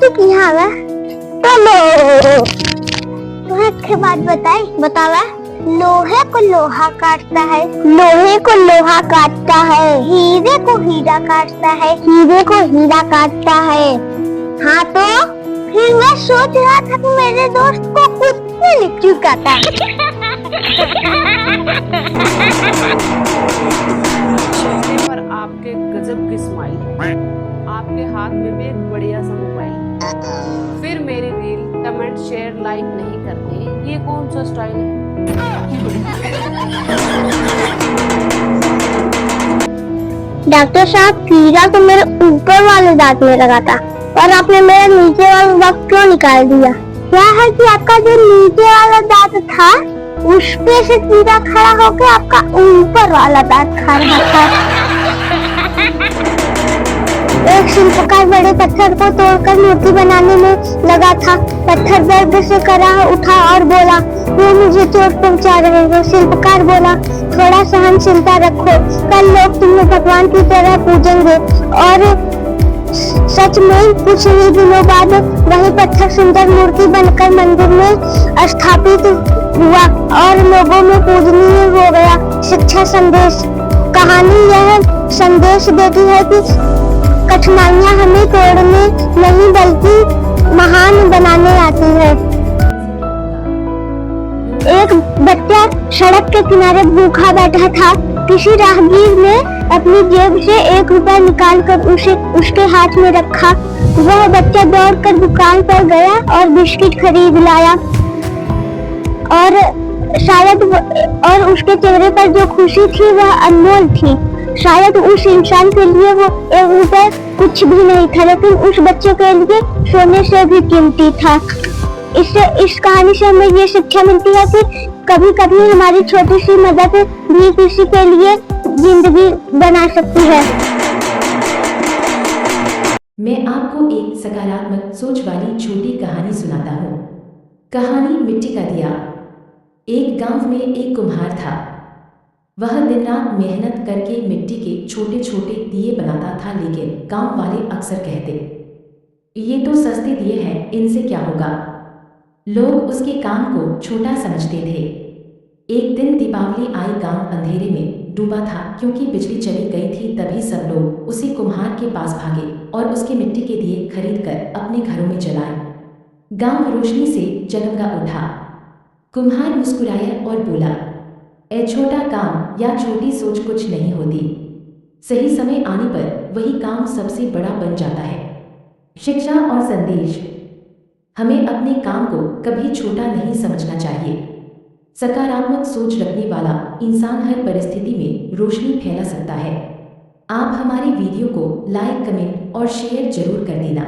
तू यहाँ वा चलो तुम्हें एक बात बतावा लोहे को लोहा काटता है, लोहे को लोहा काटता है, हीरे को हीरा काटता है, हीरे को हीरा काटता है। हाँ तो फिर मैं सोच रहा था कि मेरे दोस्त को कुत्ते ने क्यों काटा। पर आपके गजब की स्माइल, आपके हाथ में भी एक बढ़िया सा मोबाइल, फिर मेरी रील कमेंट शेयर लाइक नहीं करते, ये कौन सा स्टाइल है? डॉक्टर साहब कीड़ा तो मेरे ऊपर वाले दांत में लगा था और आपने मेरा नीचे वाला दांत क्यों निकाल दिया? क्या है कि आपका जो नीचे वाला दांत था उस पे से कीड़ा खड़ा होकर आपका ऊपर वाला दांत खा रहा था। एक शिल्पकार बड़े पत्थर को तोड़कर मूर्ति बनाने में लगा था। पत्थर दर्द से करा उठा और बोला, वो मुझे चोट पहुंचा रहे हैं। शिल्पकार बोला, थोड़ा सहनशीलता रखो, कल लोग तुम्हें भगवान की तरह पूजेंगे। और सच में कुछ ही दिनों बाद वही पत्थर सुंदर मूर्ति बनकर मंदिर में स्थापित हुआ और लोगों में पूजनीय हो गया। शिक्षा संदेश। कहानी यह संदेश देती है कि कठिनाइयाँ हमें तोड़ने नहीं बल्कि महान बनाने आती है। एक बच्चा सड़क के किनारे भूखा बैठा था। किसी राहगीर ने अपनी जेब से 1 रुपया निकालकर उसे उसके हाथ में रखा। वह बच्चा दौड़कर दुकान पर गया और बिस्किट खरीद लाया और उसके चेहरे पर जो खुशी थी वह अनमोल थी। शायद उस इंसान के लिए वो 1 रुपया कुछ भी नहीं था, लेकिन उस बच्चे के लिए सोने से भी कीमती था। इस कहानी से हमें ये शिक्षा मिलती है कि कभी कभी हमारी छोटी सी मदद भी किसी के लिए जिंदगी बना सकती है। मैं आपको एक सकारात्मक सोच वाली छोटी कहानी सुनाता हूँ। कहानी मिट्टी का दिया। एक गांव में एक कुम्हार था। वह दिन रात मेहनत करके मिट्टी के छोटे छोटे दिए बनाता था, लेकिन गांव वाले अक्सर कहते, ये तो सस्ते दिए हैं, इनसे क्या होगा। लोग उसके काम को छोटा समझते थे। एक दिन दीपावली आई, गांव अंधेरे में डूबा था क्योंकि बिजली चली गई थी। तभी सब लोग उसी कुम्हार के पास भागे और उसके मिट्टी के दिए खरीदकर अपने घरों में जलाए। गांव रोशनी से जगमगा उठा। कुम्हार मुस्कुराया और बोला, ए छोटा काम या छोटी सोच कुछ नहीं होती, सही समय आने पर वही काम सबसे बड़ा बन जाता है। शिक्षा और संदेश। हमें अपने काम को कभी छोटा नहीं समझना चाहिए। सकारात्मक सोच रखने वाला इंसान हर परिस्थिति में रोशनी फैला सकता है। आप हमारी वीडियो को लाइक, कमेंट और शेयर जरूर कर देना।